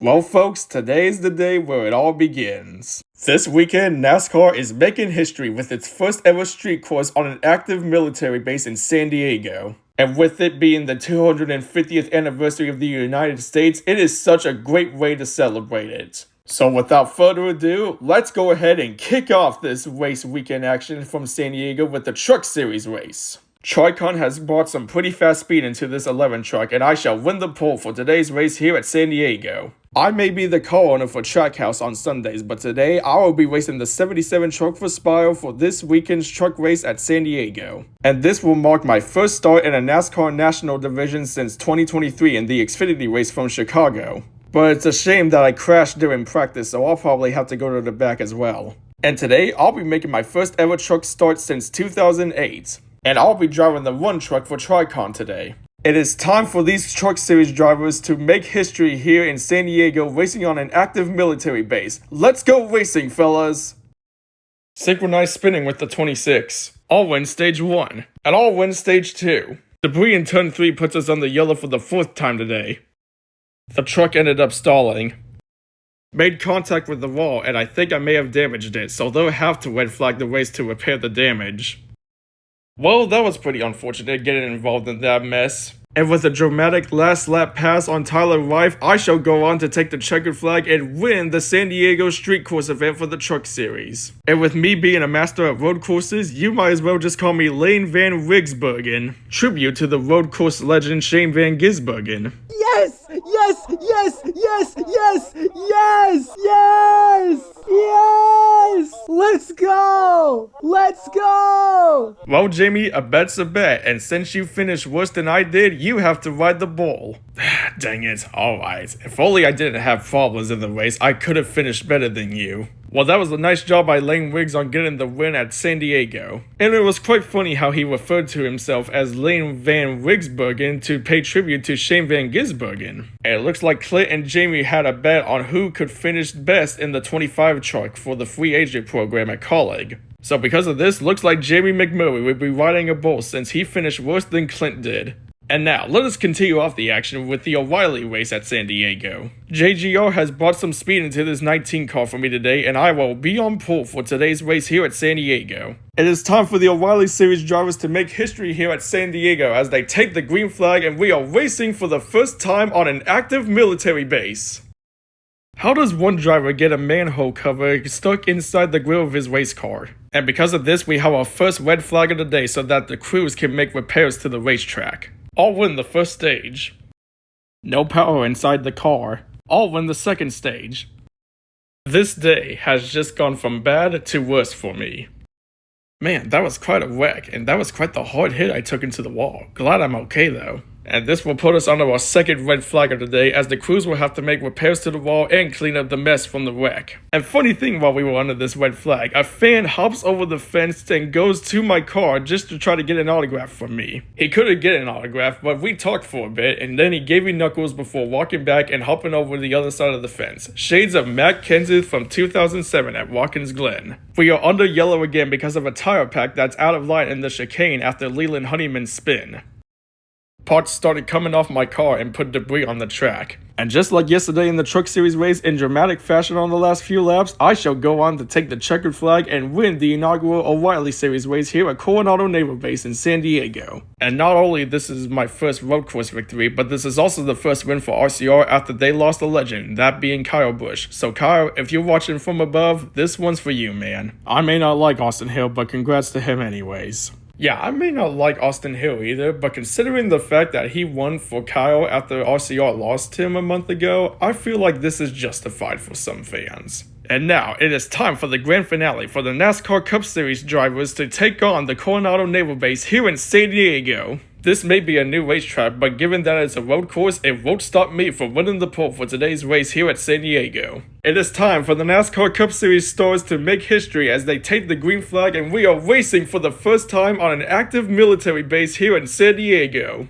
Well, folks, today's the day where it all begins. This weekend, NASCAR is making history with its first ever street course on an active military base in San Diego. And with it being the 250th anniversary of the United States, it is such a great way to celebrate it. So without further ado, let's go ahead and kick off this race weekend action from San Diego with the Truck Series race. Tricon has brought some pretty fast speed into this 11 truck, and I shall win the pole for today's race here at San Diego. I may be the car owner for Trackhouse on Sundays, but today I will be racing the 77 truck for Spire for this weekend's truck race at San Diego. And this will mark my first start in a NASCAR National Division since 2023 in the Xfinity race from Chicago. But it's a shame that I crashed during practice, so I'll probably have to go to the back as well. And today, I'll be making my first ever truck start since 2008. And I'll be driving the run truck for Tricon today. It is time for these Truck Series drivers to make history here in San Diego racing on an active military base. Let's go racing, fellas! Synchronized spinning with the 26. I'll win stage 1. And I'll win stage 2. Debris in turn 3 puts us on the yellow for the 4th time today. The truck ended up stalling. Made contact with the wall, and I think I may have damaged it, so they'll have to red flag the race to repair the damage. Well, that was pretty unfortunate getting involved in that mess. And with a dramatic last lap pass on Tyler Reif, I shall go on to take the checkered flag and win the San Diego Street Course event for the Truck Series. And with me being a master at road courses, you might as well just call me Lane Van Rigsbergen, tribute to the road course legend Shane Van Gisbergen. Yes! Yes! Yes! Yes! Yes! Yes! Yes! Yes! Let's go! Let's go! Well, Jamie, a bet's a bet, and since you finished worse than I did, you have to ride the bull. Dang it, alright. If only I didn't have problems in the race, I could have finished better than you. Well, that was a nice job by Lane Riggs on getting the win at San Diego. And it was quite funny how he referred to himself as Lane Van Rigsbergen to pay tribute to Shane Van Gisbergen. And it looks like Clint and Jamie had a bet on who could finish best in the 25 truck for the free agent program at Colleague. So because of this, looks like Jamie McMurray would be riding a bull since he finished worse than Clint did. And now, let us continue off the action with the O'Reilly race at San Diego. JGR has brought some speed into this 19 car for me today, and I will be on pole for today's race here at San Diego. It is time for the O'Reilly Series drivers to make history here at San Diego as they take the green flag and we are racing for the first time on an active military base. How does one driver get a manhole cover stuck inside the grill of his race car? And because of this, we have our first red flag of the day so that the crews can make repairs to the racetrack. I'll win the first stage. No power inside the car. I'll win the second stage. This day has just gone from bad to worse for me. Man, that was quite a wreck, and that was quite the hard hit I took into the wall. Glad I'm okay though. And this will put us under our second red flag of the day as the crews will have to make repairs to the wall and clean up the mess from the wreck. And funny thing while we were under this red flag, a fan hops over the fence and goes to my car just to try to get an autograph from me. He couldn't get an autograph, but we talked for a bit and then he gave me knuckles before walking back and hopping over the other side of the fence. Shades of Matt Kenseth from 2007 at Watkins Glen. We are under yellow again because of a tire pack that's out of line in the chicane after Leland Honeyman's spin. Parts started coming off my car and put debris on the track. And just like yesterday in the Truck Series race, in dramatic fashion on the last few laps, I shall go on to take the checkered flag and win the inaugural O'Reilly Series race here at Coronado Naval Base in San Diego. And not only this is my first road course victory, but this is also the first win for RCR after they lost a legend, that being Kyle Busch. So Kyle, if you're watching from above, this one's for you, man. I may not like Austin Hill, but congrats to him anyways. Yeah, I may not like Austin Hill either, but considering the fact that he won for Kyle after RCR lost him a month ago, I feel like this is justified for some fans. And now, it is time for the grand finale for the NASCAR Cup Series drivers to take on the Coronado Naval Base here in San Diego. This may be a new racetrack, but given that it's a road course, it won't stop me from winning the pole for today's race here at San Diego. It is time for the NASCAR Cup Series stars to make history as they take the green flag and we are racing for the first time on an active military base here in San Diego.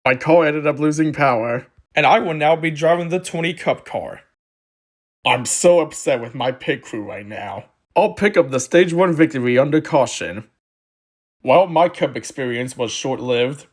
My car ended up losing power, and I will now be driving the 20 Cup car. I'm so upset with my pit crew right now. I'll pick up the Stage 1 victory under caution. Well, my Cup experience was short-lived.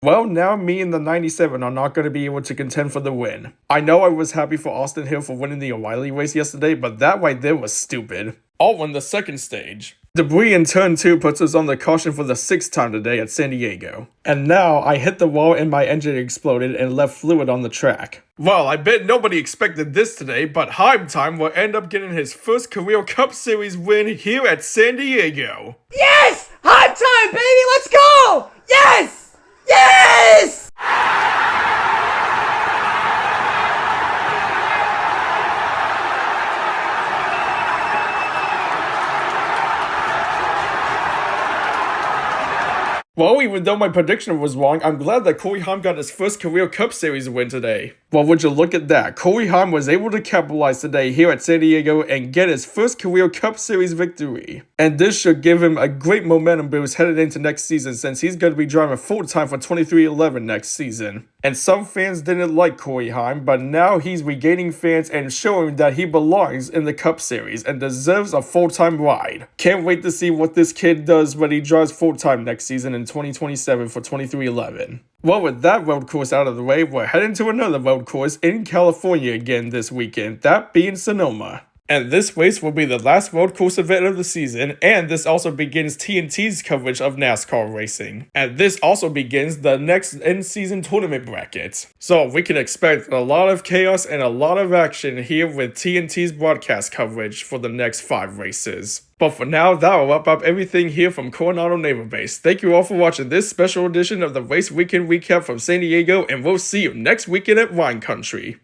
Well, now me and the 97 are not going to be able to contend for the win. I know I was happy for Austin Hill for winning the O'Reilly race yesterday, but that right there was stupid. I'll win the second stage. Debris in turn 2 puts us on the caution for the 6th time today at San Diego. And now I hit the wall and my engine exploded and left fluid on the track. Well, I bet nobody expected this today, but Heim Time will end up getting his first career Cup Series win here at San Diego. Yes! Hot time, baby! Let's go! Yes! Yes! Well, even though my prediction was wrong, I'm glad that Corey Heim got his first career Cup Series win today. Well, would you look at that? Corey Heim was able to capitalize today here at San Diego and get his first career Cup Series victory. And this should give him a great momentum boost headed into next season since he's going to be driving full-time for 23XI next season. And some fans didn't like Corey Heim, but now he's regaining fans and showing that he belongs in the Cup Series and deserves a full-time ride. Can't wait to see what this kid does when he drives full-time next season in 2027 for 23XI. Well, with that road course out of the way, we're heading to another road course in California again this weekend, that being Sonoma. And this race will be the last road course event of the season, and this also begins TNT's coverage of NASCAR racing. And this also begins the next in-season tournament bracket. So we can expect a lot of chaos and a lot of action here with TNT's broadcast coverage for the next 5 races. But for now, that will wrap up everything here from Coronado Naval Base. Thank you all for watching this special edition of the Race Weekend Recap from San Diego, and we'll see you next weekend at Wine Country.